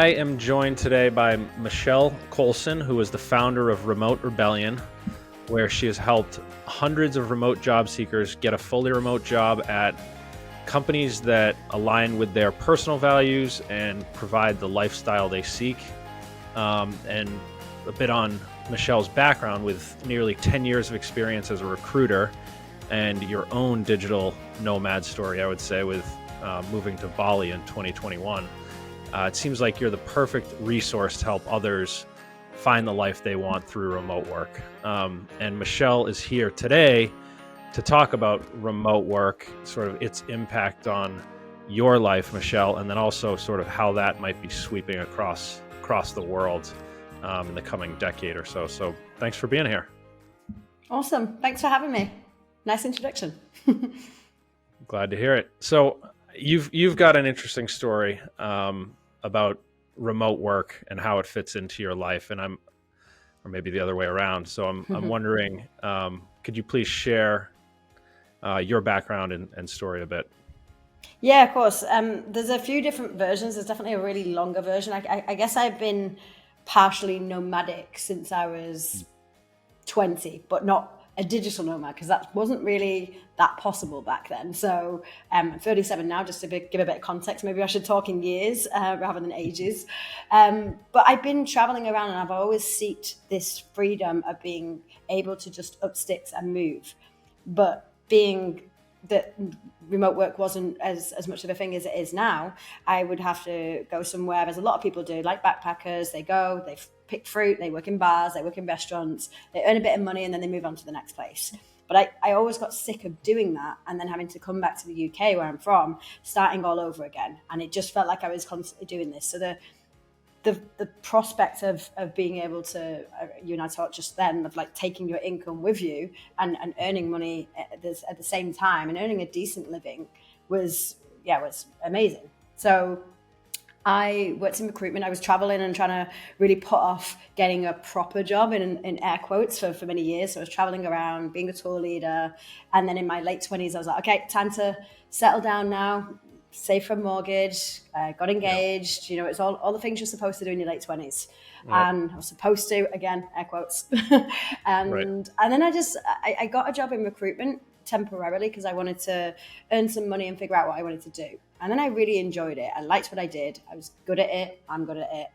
I am joined today by Michelle Coulson, who is the founder of Remote Rebellion, where she has helped hundreds of remote job seekers get a fully remote job at companies that align with their personal values and provide the lifestyle they seek. And a bit on Michelle's background with nearly 10 years of experience as a recruiter and your own digital nomad story, I would say, with moving to Bali in 2021. It seems like you're the perfect resource to help others find the life they want through remote work. And Michelle is here today to talk about remote work, sort of its impact on your life, Michelle, and then also sort of how that might be sweeping across the world in the coming decade or so. So thanks for being here. Awesome. Thanks for having me. Nice introduction. Glad to hear it. So you've got an interesting story about remote work and how it fits into your life, and or maybe the other way around. So I'm wondering, could you please share your background and story a bit? Yeah, of course. There's a few different versions. There's definitely a really longer version. I guess I've been partially nomadic since I was 20, but not a digital nomad, because that wasn't really that possible back then. So I'm 37 now, just to give a bit of context. Maybe I should talk in years rather than ages. But I've been traveling around and I've always sought this freedom of being able to just up sticks and move. But being that remote work wasn't as much of a thing as it is now, I would have to go somewhere, as a lot of people do, like backpackers. They go, they pick fruit, they work in bars, they work in restaurants, they earn a bit of money and then they move on to the next place. But I always got sick of doing that and then having to come back to the UK where I'm from, starting all over again. And it just felt like I was constantly doing this. So the prospect of being able to, you and I talked just then, of like taking your income with you and earning money at the same time and earning a decent living was amazing. So I worked in recruitment. I was traveling and trying to really put off getting a proper job in air quotes for many years. So I was traveling around, being a tour leader. And then in my late 20s, I was like, okay, time to settle down now. Save for a mortgage, got engaged, it's all the things you're supposed to do in your late 20s. Yep. And I was supposed to, again, air quotes. And then I got a job in recruitment temporarily because I wanted to earn some money and figure out what I wanted to do. And then I really enjoyed it. I liked what I did. I was good at it. I'm good at it.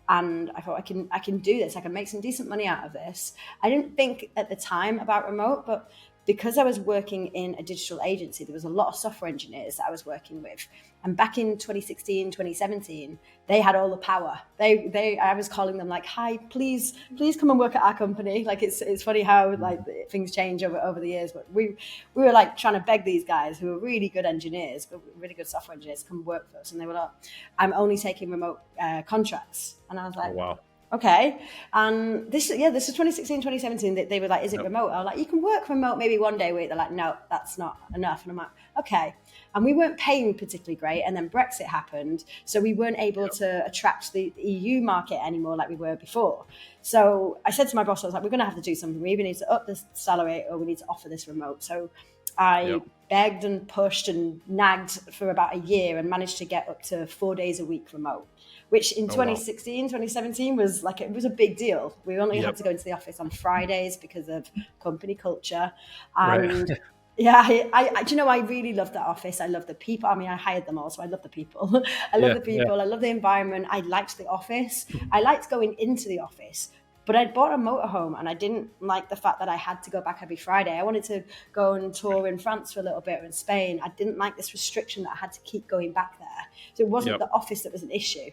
And I thought I can do this. I can make some decent money out of this. I didn't think at the time about remote, but because I was working in a digital agency, there was a lot of software engineers that I was working with. And back in 2016, 2017, they had all the power. I was calling them like, hi, please come and work at our company. Like it's funny how like things change over the years. But we were like trying to beg these guys who were really good engineers, really good software engineers, to come work for us. And they were like, I'm only taking remote contracts. And I was like, oh, wow. Okay. And this is 2016, 2017. They were like, is it remote? I was like, you can work remote maybe one day a week. They're like, no, that's not enough. And I'm like, okay. And we weren't paying particularly great. And then Brexit happened. So we weren't able to attract the EU market anymore like we were before. So I said to my boss, I was like, we're going to have to do something. We either need to up the salary or we need to offer this remote. So I begged and pushed and nagged for about a year and managed to get up to 4 days a week remote, which in 2016, 2017 was like, it was a big deal. We only had to go into the office on Fridays because of company culture. And I really loved that office. I love the people. I mean, I hired them all, so I love the people. I love the people. I love the environment. I liked the office. I liked going into the office. But I'd bought a motorhome and I didn't like the fact that I had to go back every Friday. I wanted to go and tour in France for a little bit, or in Spain. I didn't like this restriction that I had to keep going back there. So it wasn't the office that was an issue.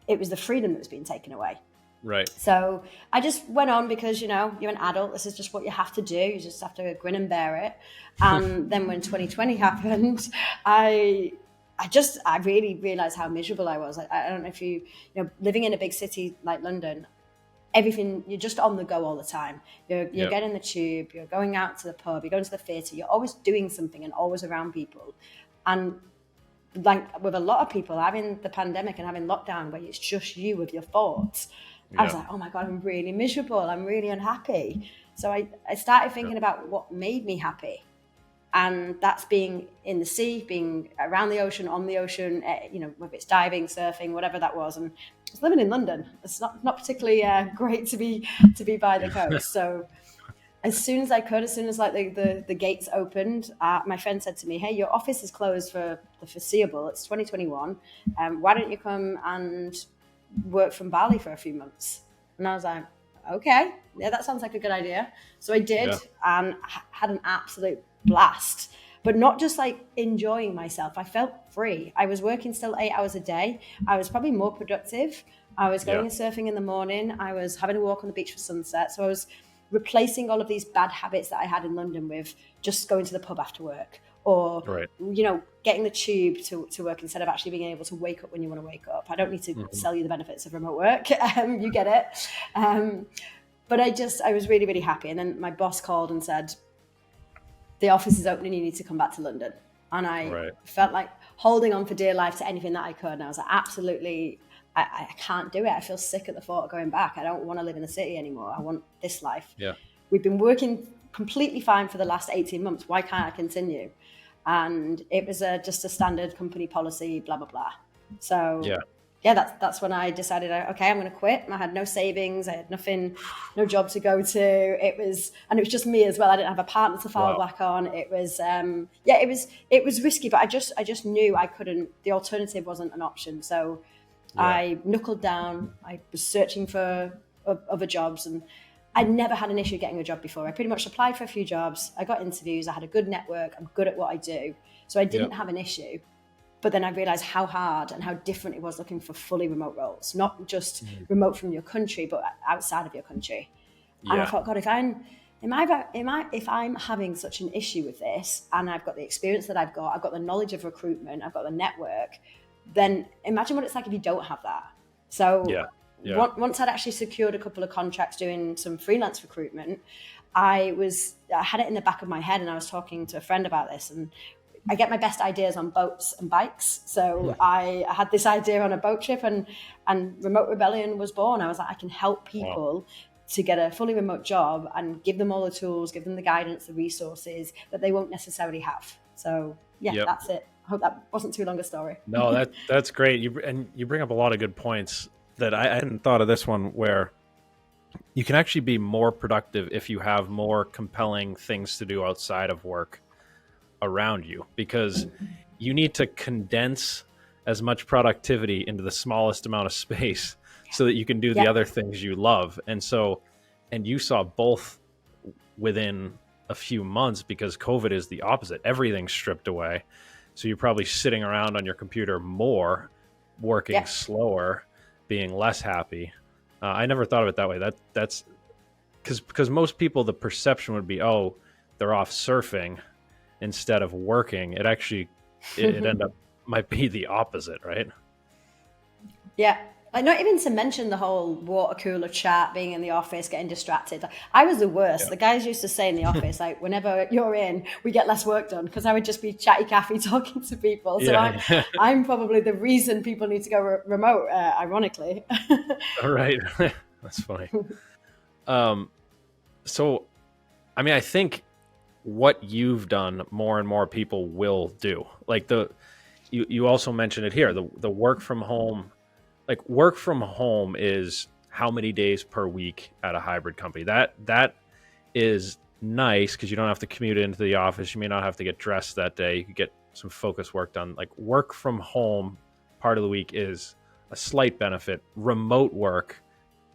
It was the freedom that was being taken away. Right. So I just went on because, you're an adult. This is just what you have to do. You just have to grin and bear it. And then when 2020 happened, I really realized how miserable I was. I don't know if living in a big city like London, everything, you're just on the go all the time. You're getting the tube, you're going out to the pub, you're going to the theatre, you're always doing something and always around people. And like with a lot of people having the pandemic and having lockdown where it's just you with your thoughts, I was like, oh my God, I'm really miserable. I'm really unhappy. So I started thinking about what made me happy. And that's being in the sea, being around the ocean, on the ocean, whether it's diving, surfing, whatever that was. And I was living in London. It's not particularly great to be by the coast. So as soon as like the gates opened, my friend said to me, "Hey, your office is closed for the foreseeable. It's 2021. Why don't you come and work from Bali for a few months?" And I was like, "Okay, yeah, that sounds like a good idea." So I did, and had an absolute blast. But not just like enjoying myself. I felt free. I was working still 8 hours a day. I was probably more productive. I was going and surfing in the morning. I was having a walk on the beach for sunset. So I was replacing all of these bad habits that I had in London with just going to the pub after work, or getting the tube to work instead of actually being able to wake up when you want to wake up. I don't need to sell you the benefits of remote work. You get it. But I was really, really happy. And then my boss called and said, "The office is open and you need to come back to London." And I felt like holding on for dear life to anything that I could. And I was like, absolutely, I can't do it. I feel sick at the thought of going back. I don't want to live in the city anymore. I want this life. Yeah. We've been working completely fine for the last 18 months. Why can't I continue? And it was just a standard company policy, blah, blah, blah. So that's when I decided, okay, I'm going to quit. And I had no savings. I had nothing, no job to go to. It was just me as well. I didn't have a partner to fall back on. It was, it was risky, but I just knew I couldn't, the alternative wasn't an option. So I knuckled down. I was searching for other jobs, and I never had an issue getting a job before. I pretty much applied for a few jobs. I got interviews. I had a good network. I'm good at what I do. So I didn't have an issue. But then I realized how hard and how different it was looking for fully remote roles, not just remote from your country, but outside of your country. And I thought, God, if I'm having such an issue with this, and I've got the experience that I've got the knowledge of recruitment, I've got the network, then imagine what it's like if you don't have that. So once I'd actually secured a couple of contracts doing some freelance recruitment, I had it in the back of my head, and I was talking to a friend about this, and I get my best ideas on boats and bikes. So I had this idea on a boat trip, and Remote Rebellion was born. I was like, I can help people to get a fully remote job and give them all the tools, give them the guidance, the resources that they won't necessarily have. So that's it. I hope that wasn't too long a story. No, that's great. You bring up a lot of good points that I hadn't thought of. This one where you can actually be more productive if you have more compelling things to do outside of work around you, because you need to condense as much productivity into the smallest amount of space so that you can do the other things you love. And you saw both within a few months, because COVID is the opposite. Everything's stripped away. So you're probably sitting around on your computer more, working slower, being less happy. I never thought of it that way. That's because most people, the perception would be, oh, they're off surfing instead of working. It actually, it end up might be the opposite, right? Yeah. Like, not even to mention the whole water cooler chat, being in the office, getting distracted. Like, I was the worst. The guys used to say in the office, like, whenever you're in, we get less work done, because I would just be chatty Cathy talking to people. So I'm probably the reason people need to go remote, ironically. All right. That's funny. So, I mean, I think what you've done, more and more people will do. Like you also mentioned it here, the work from home. Like, work from home is how many days per week at a hybrid company. That is nice, because you don't have to commute into the office. You may not have to get dressed that day. You could get some focus work done. Like, work from home part of the week is a slight benefit. Remote work,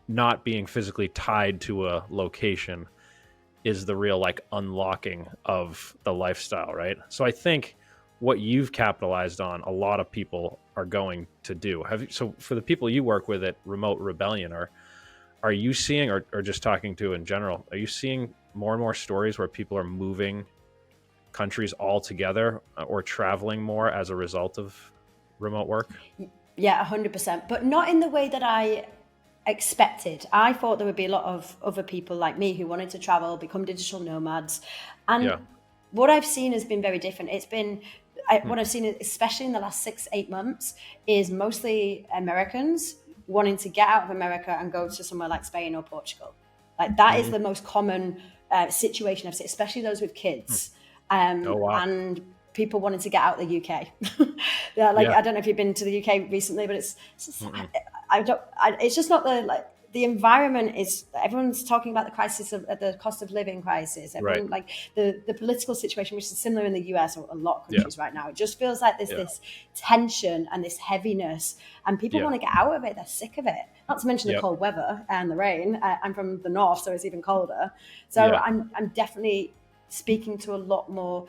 not being physically tied to a location, is the real like unlocking of the lifestyle, right? So I think what you've capitalized on, a lot of people are going to do. So for the people you work with at Remote Rebellion, are you seeing, or just talking to in general, are you seeing more and more stories where people are moving countries altogether, or traveling more as a result of remote work? Yeah, 100%, but not in the way that I expected. I thought there would be a lot of other people like me who wanted to travel, become digital nomads. And what I've seen has been very different. It's been, what I've seen, especially in the last 6-8 months, is mostly Americans wanting to get out of America and go to somewhere like Spain or Portugal. Like, that is the most common situation I've seen, especially those with kids. Oh, wow. and people wanting to get out of the UK. Yeah, like Yeah. I don't know if you've been to the UK recently, but it's just, it's just not the environment is, everyone's talking about the crisis of the cost of living crisis. Right. Everyone, like the political situation, which is similar in the US or a lot of Yeah. countries right now. It just feels like there's Yeah. this tension and this heaviness, and people Yeah. want to get out of it. They're sick of it. Not to mention the Yep. cold weather and the rain. I'm from the north, so it's even colder. So Yeah. I'm definitely speaking to a lot more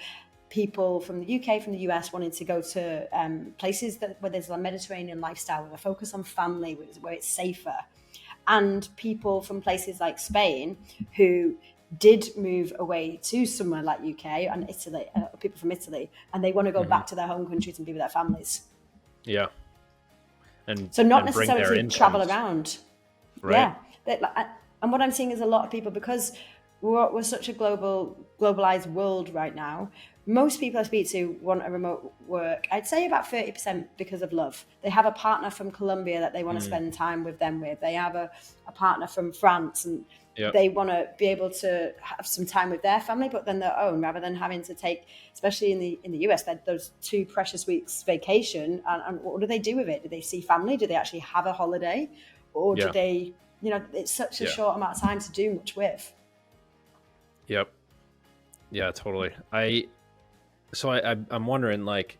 people from the UK, from the US, wanting to go to places where there's a Mediterranean lifestyle, with a focus on family, where it's safer. And people from places like Spain who did move away to somewhere like UK and Italy, people from Italy, and they want to go back to their home countries and be with their families. Yeah. And So not and bring their necessarily travel incomes. around. Right. Yeah. And what I'm seeing is a lot of people, because we're such a globalized world right now, most people I speak to want a remote work. I'd say about 30% because of love. They have a partner from Colombia that they want to spend time with them with. They have a partner from France, and Yep. they want to be able to have some time with their family, but then their own, rather than having to take, especially in the US, those 2 precious weeks vacation. And what do they do with it? Do they see family? Do they actually have a holiday? Or do Yeah. they, it's such a Yeah. short amount of time to do much with. Yep. Yeah, totally. I'm wondering, like,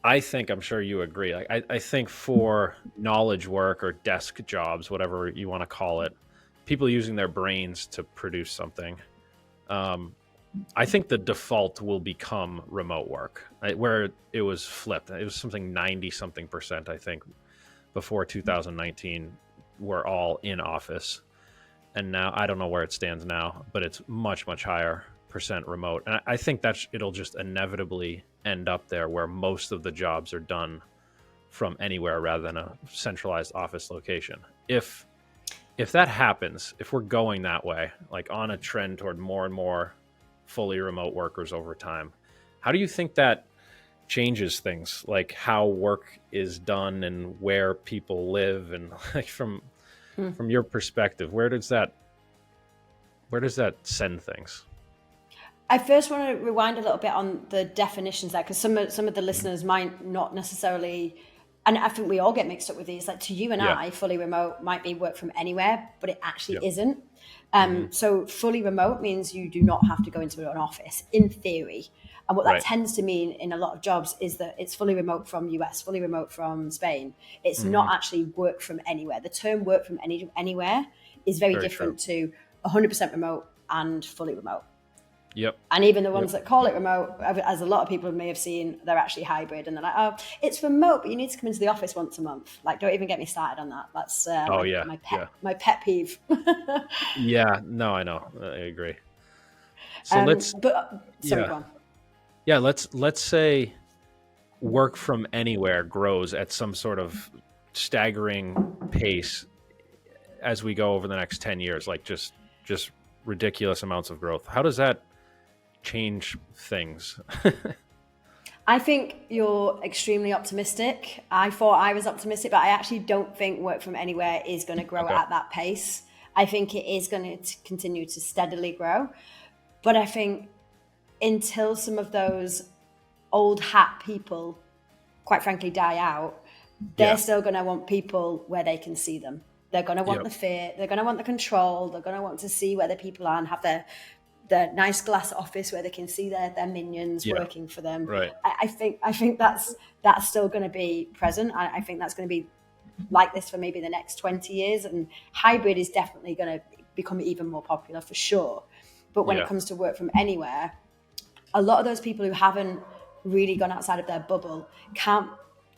I'm sure you agree. Like, I think for knowledge work or desk jobs, whatever you want to call it, people using their brains to produce something, I think the default will become remote work, where it was flipped. It was something 90 something percent, I think, before 2019, we're all in office. And now I don't know where it stands now, but it's much, much higher percent remote. And I think it'll just inevitably end up there, where most of the jobs are done from anywhere rather than a centralized office location. If that happens, if we're going that way, like on a trend toward more and more fully remote workers over time, how do you think that changes things, like how work is done and where people live? And like from your perspective, where does that send things? I first want to rewind a little bit on the definitions there, because some of the listeners might not necessarily, and I think we all get mixed up with these. Like, to you and I, fully remote might be work from anywhere, but it actually isn't. So fully remote means you do not have to go into an office, in theory. And what that tends to mean in a lot of jobs is that it's fully remote from US, fully remote from Spain. It's not actually work from anywhere. The term work from anywhere is very different to 100% remote and fully remote. Yep. And even the ones that call it remote, as a lot of people may have seen, they're actually hybrid, and they're like, oh, it's remote, but you need to come into the office once a month. Like, don't even get me started on that. That's my pet peeve. Yeah, no, I know. I agree. So Sorry, go on. Yeah, let's say work from anywhere grows at some sort of staggering pace as we go over the next 10 years, like just ridiculous amounts of growth. How does that change things? I think you're extremely optimistic. I thought I was optimistic, but I actually don't think work from anywhere is going to grow at that pace. I think it is going to continue to steadily grow. But I think until some of those old hat people, quite frankly, die out, they're still going to want people where they can see them. They're going to want the fear. They're going to want the control. They're going to want to see where the people are and have their nice glass office where they can see their minions working for them. Right. I think that's still going to be present. I think that's going to be like this for maybe the next 20 years. And hybrid is definitely going to become even more popular for sure. But when it comes to work from anywhere, a lot of those people who haven't really gone outside of their bubble can't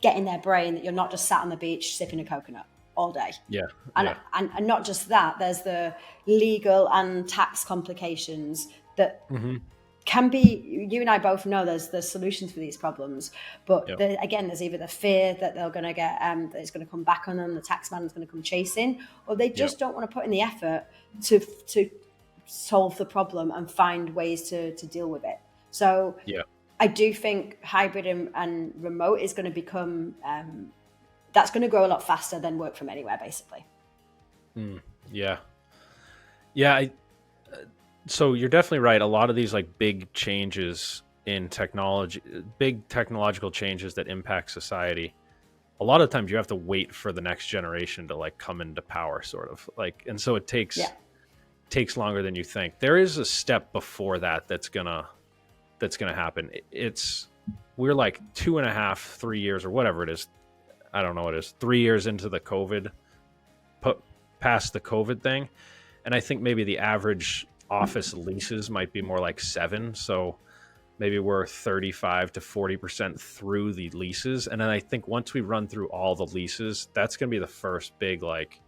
get in their brain that you're not just sat on the beach sipping a coconut all day. And not just that, there's the legal and tax complications that can be, you and I both know there's solutions for these problems, but again, there's either the fear that they're going to get, that it's going to come back on them, the tax man is going to come chasing, or they just don't want to put in the effort to solve the problem and find ways to deal with it. So I do think hybrid and remote is going to become, that's going to grow a lot faster than work from anywhere, basically. So you're definitely right. A lot of these like big changes in technology, big technological changes that impact society, a lot of times you have to wait for the next generation to like come into power, sort of like, and so it Yeah. takes longer than you think. There is a step before that that's gonna happen. It's we're like 2.5, 3 years or whatever it is. I don't know what it is. 3 years into the COVID, past the COVID thing, and I think maybe the average office leases might be more like 7. So maybe we're 35 to 40% through the leases, and then I think once we run through all the leases, that's going to be the first big like,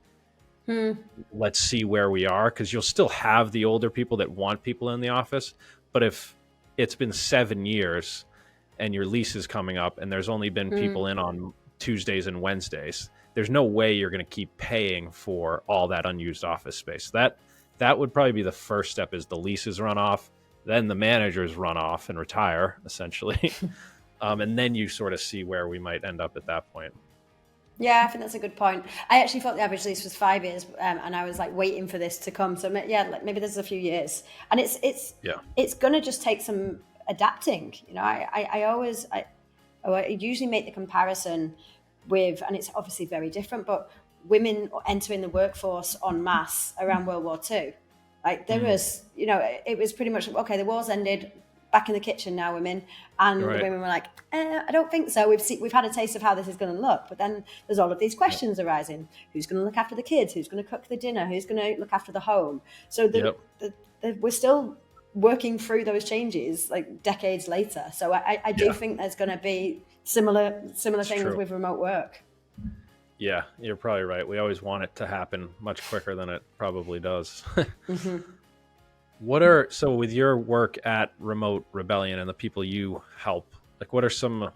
let's see where we are, because you'll still have the older people that want people in the office, but if it's been 7 years and your lease is coming up and there's only been people in on Tuesdays and Wednesdays, there's no way you're going to keep paying for all that unused office space. That would probably be the first step, is the leases run off, then the managers run off and retire, essentially. And then you sort of see where we might end up at that point. Yeah, I think that's a good point. I actually thought the average lease was 5 years, and I was like waiting for this to come. So yeah, like maybe there's a few years, and it's gonna just take some adapting. You know, I usually make the comparison with, and it's obviously very different, but women entering the workforce en masse around World War II. Like there was, you know, it was pretty much, okay, the war's ended, back in the kitchen now, women. And the women were like, I don't think so. We've had a taste of how this is going to look. But then there's all of these questions arising. Who's going to look after the kids? Who's going to cook the dinner? Who's going to look after the home? So we're still working through those changes like decades later. So I do think there's going to be similar things with remote work. Yeah, you're probably right. We always want it to happen much quicker than it probably does. So with your work at Remote Rebellion and the people you help, like what are some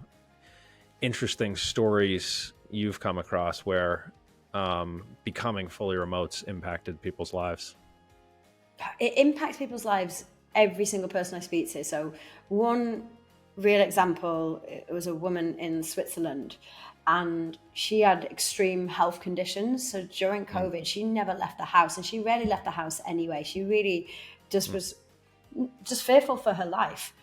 interesting stories you've come across where becoming fully remote's impacted people's lives? It impacts people's lives, every single person I speak to. So one real example, it was a woman in Switzerland, and she had extreme health conditions. So during COVID, she never left the house, and she rarely left the house anyway. She really just was just fearful for her life.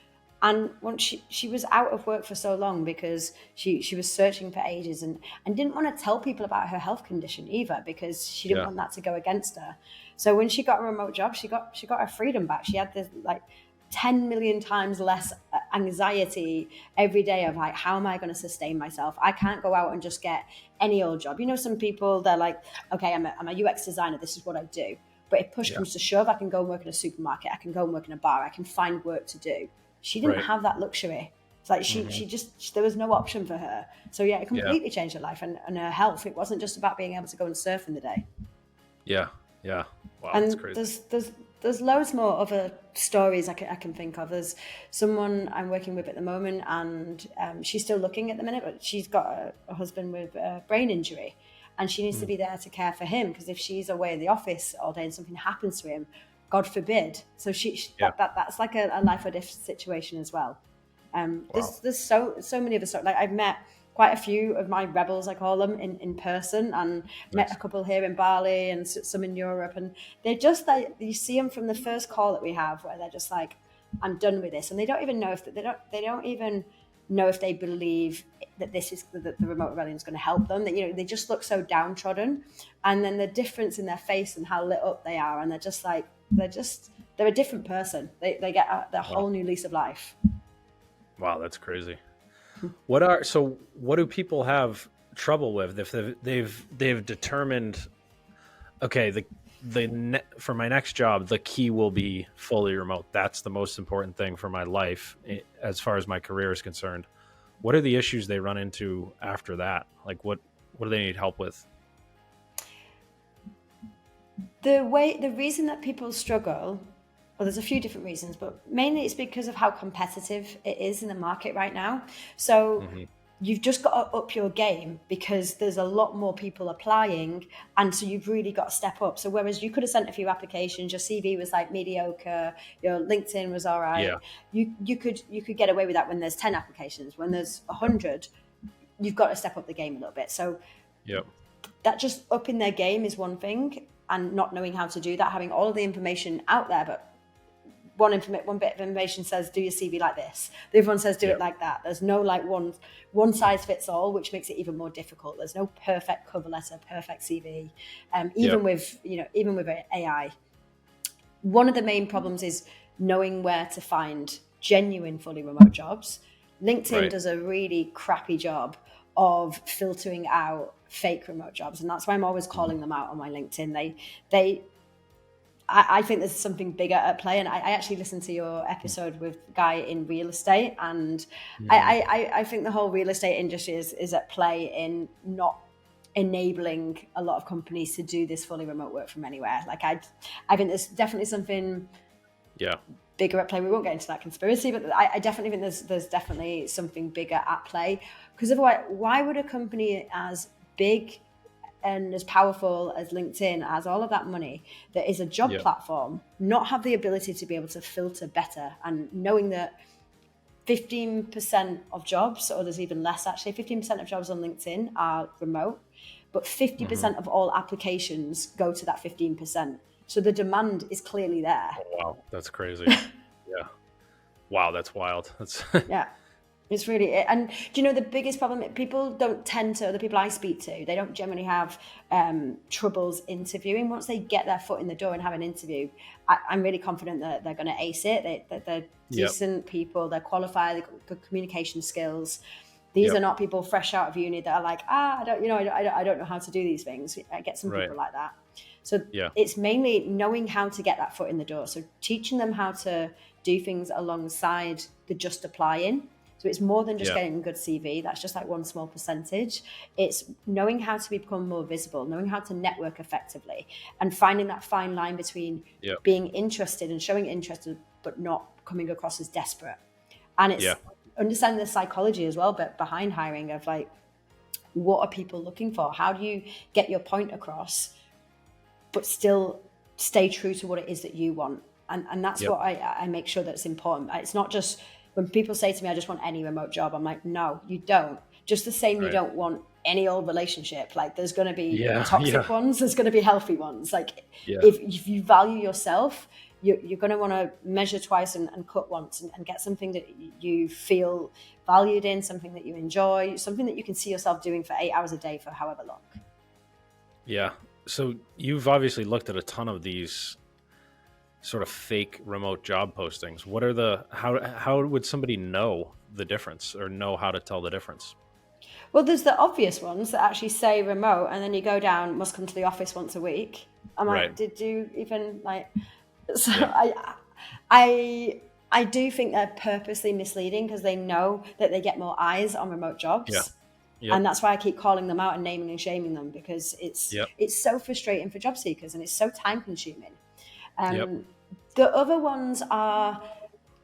And once she was out of work for so long because she was searching for ages and didn't want to tell people about her health condition either, because she didn't want that to go against her. So when she got a remote job, she got her freedom back. She had this like 10 million times less anxiety every day of like, how am I going to sustain myself? I can't go out and just get any old job. You know, some people, they're like, okay, I'm a UX designer. This is what I do. But if push comes to shove, I can go and work in a supermarket. I can go and work in a bar. I can find work to do. She didn't have that luxury. It's like she just, there was no option for her. So yeah, it completely changed her life and her health. It wasn't just about being able to go and surf in the day. Yeah. Wow, and that's crazy. There's loads more other stories I can think of. There's someone I'm working with at the moment, and she's still looking at the minute, but she's got a husband with a brain injury, and she needs to be there to care for him, because if she's away in the office all day and something happens to him, God forbid. So that's like a life or death situation as well. There's so many other stuff. Like I've met quite a few of my rebels, I call them, in person, and met a couple here in Bali and some in Europe, and they're just like, you see them from the first call that we have, where they're just like, I'm done with this, and they don't even know if they believe that this is that the remote rebellion is going to help them. That, you know, they just look so downtrodden, and then the difference in their face and how lit up they are, and they're just like they're a different person. They get a whole new lease of life. Wow, that's crazy. What do people have trouble with if they've determined, okay, for my next job, the key will be fully remote. That's the most important thing for my life as far as my career is concerned. What are the issues they run into after that? Like what do they need help with? The reason that people struggle, well, there's a few different reasons, but mainly it's because of how competitive it is in the market right now. So you've just got to up your game, because there's a lot more people applying, and so you've really got to step up. So whereas you could have sent a few applications, your CV was like mediocre, your LinkedIn was all right, you could get away with that when there's 10 applications. When there's 100, you've got to step up the game a little bit. So that just upping their game is one thing, and not knowing how to do that, having all of the information out there, but one bit of information says do your CV like this, the other one says do it like that. There's no like one size fits all, which makes it even more difficult. There's no perfect cover letter, perfect CV. Even with AI, one of the main problems is knowing where to find genuine fully remote jobs. LinkedIn does a really crappy job of filtering out fake remote jobs, and that's why I'm always calling them out on my LinkedIn. I think there's something bigger at play, and I actually listened to your episode with Guy in real estate, and I think the whole real estate industry is at play in not enabling a lot of companies to do this fully remote work from anywhere. Like I think there's definitely something bigger at play. We won't get into that conspiracy, but I definitely think there's definitely something bigger at play, because otherwise, why would a company as big and as powerful as LinkedIn has all of that money that is a job platform not have the ability to be able to filter better? And knowing that 15% of jobs, or there's even less actually, 15% of jobs on LinkedIn are remote, but 50% of all applications go to that 15%. So the demand is clearly there. Oh, wow, that's crazy. Wow, that's wild. That's It's really, and do you know the biggest problem? People don't tend to, the people I speak to, they don't generally have troubles interviewing. Once they get their foot in the door and have an interview, I'm really confident that they're going to ace it. They're decent people, they're qualified, they've got good communication skills. These are not people fresh out of uni that are like, I don't know how to do these things. I get some people like that. So it's mainly knowing how to get that foot in the door. So teaching them how to do things alongside the just applying. So it's more than just getting a good CV. That's just like one small percentage. It's knowing how to become more visible, knowing how to network effectively, and finding that fine line between being interested and showing interest, but not coming across as desperate. And it's understanding the psychology as well, but behind hiring of like, what are people looking for? How do you get your point across, but still stay true to what it is that you want? And that's what I make sure that it's important. It's not just when people say to me, I just want any remote job. I'm like, no, you don't. Just the same, you don't want any old relationship. Like there's going to be toxic ones. There's going to be healthy ones. Like if you value yourself, you're going to want to measure twice and cut once and get something that you feel valued in, something that you enjoy, something that you can see yourself doing for 8 hours a day for however long. Yeah. So you've obviously looked at a ton of these sort of fake remote job postings. What are how would somebody know the difference or know how to tell the difference? Well, there's the obvious ones that actually say remote, and then you go down, must come to the office once a week. I'm like, did you even like? So I do think they're purposely misleading because they know that they get more eyes on remote jobs. And that's why I keep calling them out and naming and shaming them, because it's so frustrating for job seekers and it's so time consuming. The other ones are,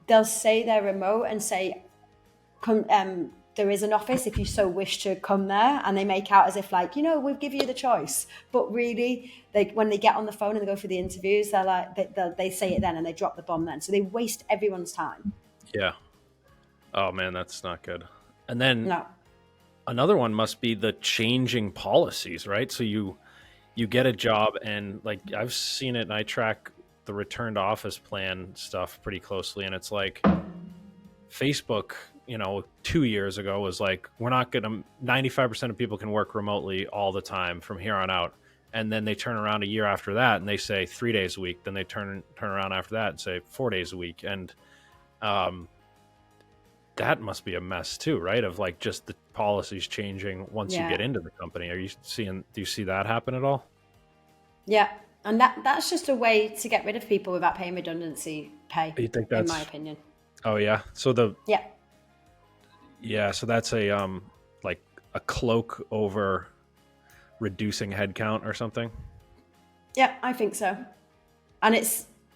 they'll say they're remote and say, come, there is an office if you so wish to come there. And they make out as if like, we'll give you the choice. But really, when they get on the phone and they go for the interviews, they're like, they say it then and they drop the bomb then. So they waste everyone's time. Yeah. Oh man, that's not good. And then another one must be the changing policies, right? So you get a job and like I've seen it and I track the return to office plan stuff pretty closely. And it's like Facebook, 2 years ago was like, we're not going to, 95% of people can work remotely all the time from here on out. And then they turn around a year after that and they say 3 days a week. Then they turn around after that and say 4 days a week. And that must be a mess too, right? Of like just the policies changing once you get into the company. Do you see that happen at all? Yeah. And that's just a way to get rid of people without paying redundancy pay, you think that's, in my opinion. Oh yeah. So so that's a like a cloak over reducing headcount or something. Yeah, I think so. And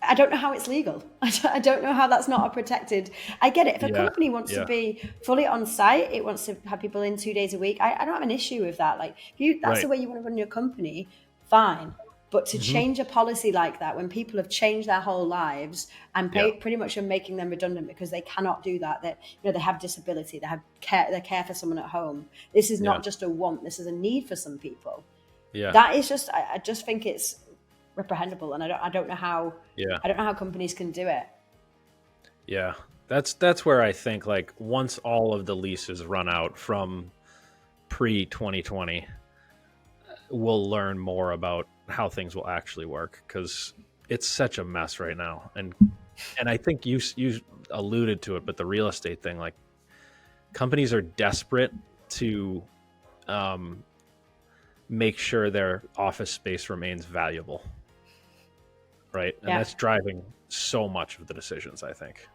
I don't know how it's legal. I don't know how that's not a protected. I get it. If a company wants to be fully on site, it wants to have people in 2 days a week. I don't have an issue with that. Like if that's the way you want to run your company, fine. But to change a policy like that, when people have changed their whole lives and pretty much are making them redundant because they cannot do that, that they have disability, they care for someone at home. This is not just a want; this is a need for some people. Yeah, that is just. I just think it's reprehensible, and I don't know how. I don't know how companies can do it. Yeah. That's where I think, like, once all of the leases run out from pre 2020, we'll learn more about how things will actually work, because it's such a mess right now. And I think you alluded to it, but the real estate thing, like, companies are desperate to um, make sure their office space remains valuable, right? And Yeah. that's driving so much of the decisions, I think.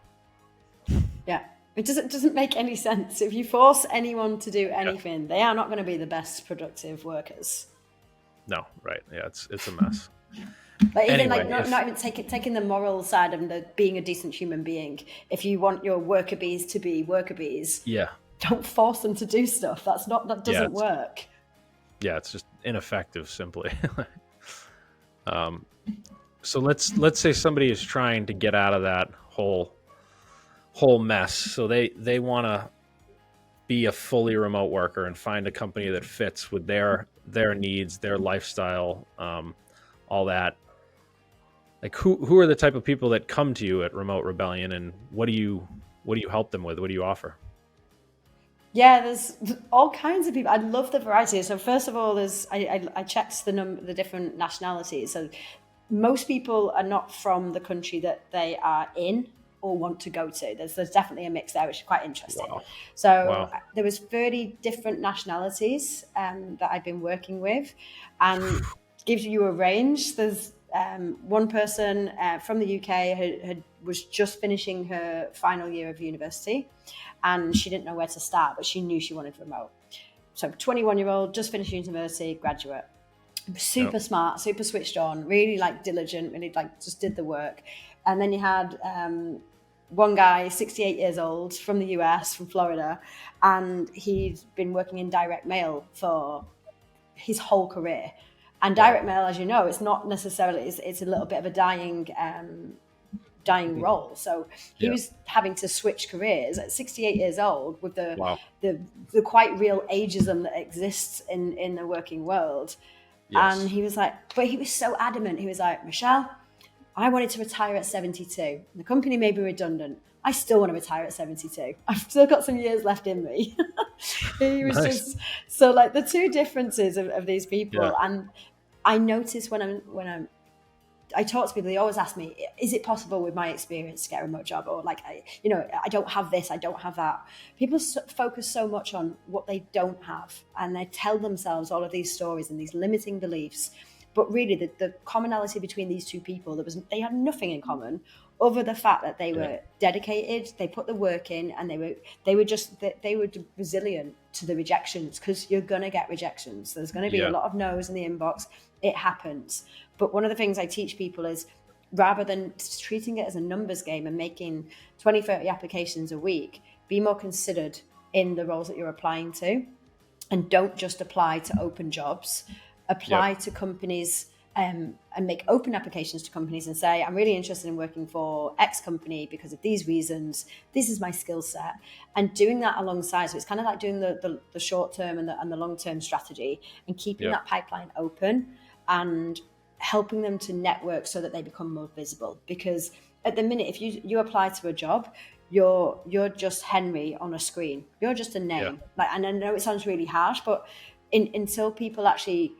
Yeah. It doesn't make any sense. If you force anyone to do Yeah. anything, they are not going to be the best productive workers. No, right. Yeah, it's a mess. Like even Anyway, like not even taking the moral side of the being a decent human being. If you want your worker bees to be worker bees, yeah, don't force them to do stuff. That yeah, doesn't work. it's just ineffective, simply. um, so let's say somebody is trying to get out of that whole mess. So they want to be a fully remote worker and find a company that fits with their needs, their lifestyle, all that. Like, who are the type of people that come to you at Remote Rebellion, and what do you help them with? What do you offer? Yeah, there's all kinds of people. I love the variety. So first of all, I checked the different nationalities. So most people are not from the country that they are in or want to go to. There's definitely a mix there, which is quite interesting. Wow. So Wow. there was 30 different nationalities that I've been working with, and gives you a range. There's one person from the UK who was just finishing her final year of university, and she didn't know where to start, but she knew she wanted remote. So 21-year-old, just finished university, graduate, super Yep. smart, super switched on, really like diligent, really like just did the work. And then you had one guy, 68 years old, from the US, from Florida, and he'd been working in direct mail for his whole career. And direct mail, as you know, it's not necessarily, it's a little bit of a dying role. So he Yeah. was having to switch careers at 68 years old with Wow. the quite real ageism that exists in the working world. And Yes. he was like, but he was so adamant. He was like, Michelle, I wanted to retire at 72. The company may be redundant. I still want to retire at 72. I've still got some years left in me. He was Nice. just so like the two differences of these Yeah. people. And I notice I talk to people, they always ask me, is it possible with my experience to get a remote job? Or like, I don't have this, I don't have that. People focus so much on what they don't have, and they tell themselves all of these stories and these limiting beliefs. But really, the commonality between these two people, they had nothing in common other the fact that they Yeah. were dedicated, they put the work in, and they were resilient to the rejections, because you're gonna get rejections. There's gonna be a Yeah. lot of no's in the inbox. It happens. But one of the things I teach people is, rather than treating it as a numbers game and making 20, 30 applications a week, be more considered in the roles that you're applying to. And don't just apply to open jobs. Apply Yep. to companies and make open applications to companies and say, I'm really interested in working for X company because of these reasons. This is my skill set. And doing that alongside, so it's kind of like doing the short term and the long term strategy, and keeping Yep. that pipeline open and helping them to network so that they become more visible. Because at the minute, if you apply to a job, you're just Henry on a screen. You're just a Yeah. name. Like, and I know it sounds really harsh, but until people actually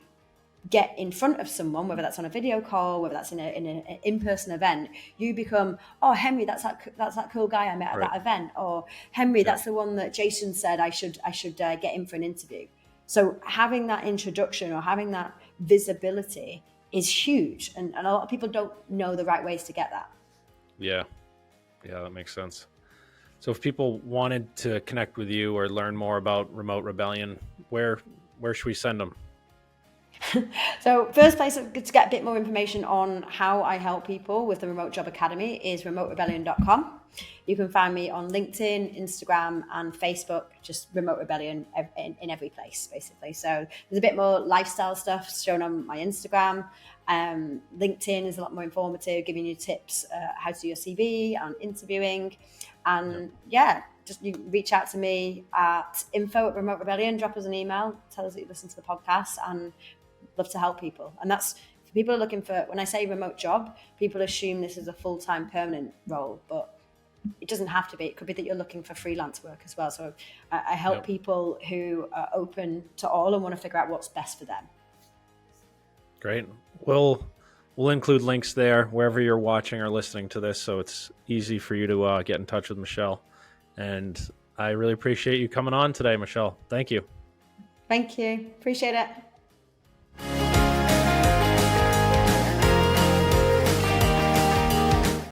get in front of someone, whether that's on a video call, whether that's in an in-person event, you become, oh, Henry, that's that cool guy I met at Right. that event, or Henry, Yeah. that's the one that Jason said I should get in for an interview. So having that introduction or having that visibility is huge, and a lot of people don't know the right ways to get that. Yeah. Yeah, that makes sense. So if people wanted to connect with you or learn more about Remote Rebellion, where should we send them? So first place to get a bit more information on how I help people with the Remote Job Academy is remoterebellion.com. You can find me on LinkedIn, Instagram, and Facebook, just Remote Rebellion in every place, basically. So there's a bit more lifestyle stuff shown on my Instagram. LinkedIn is a lot more informative, giving you tips how to do your CV and interviewing. And just you reach out to me at info@Remote Rebellion, drop us an email, tell us that you listen to the podcast, and love to help people. And that's, if people are looking for, when I say remote job, people assume this is a full-time permanent role, but it doesn't have to be. It could be that you're looking for freelance work as well. So I help people who are open to all and want to figure out what's best for them. Great. We'll include links there wherever you're watching or listening to this, so it's easy for you to get in touch with Michelle. And I really appreciate you coming on today, Michelle. Thank you. Thank you. Appreciate it.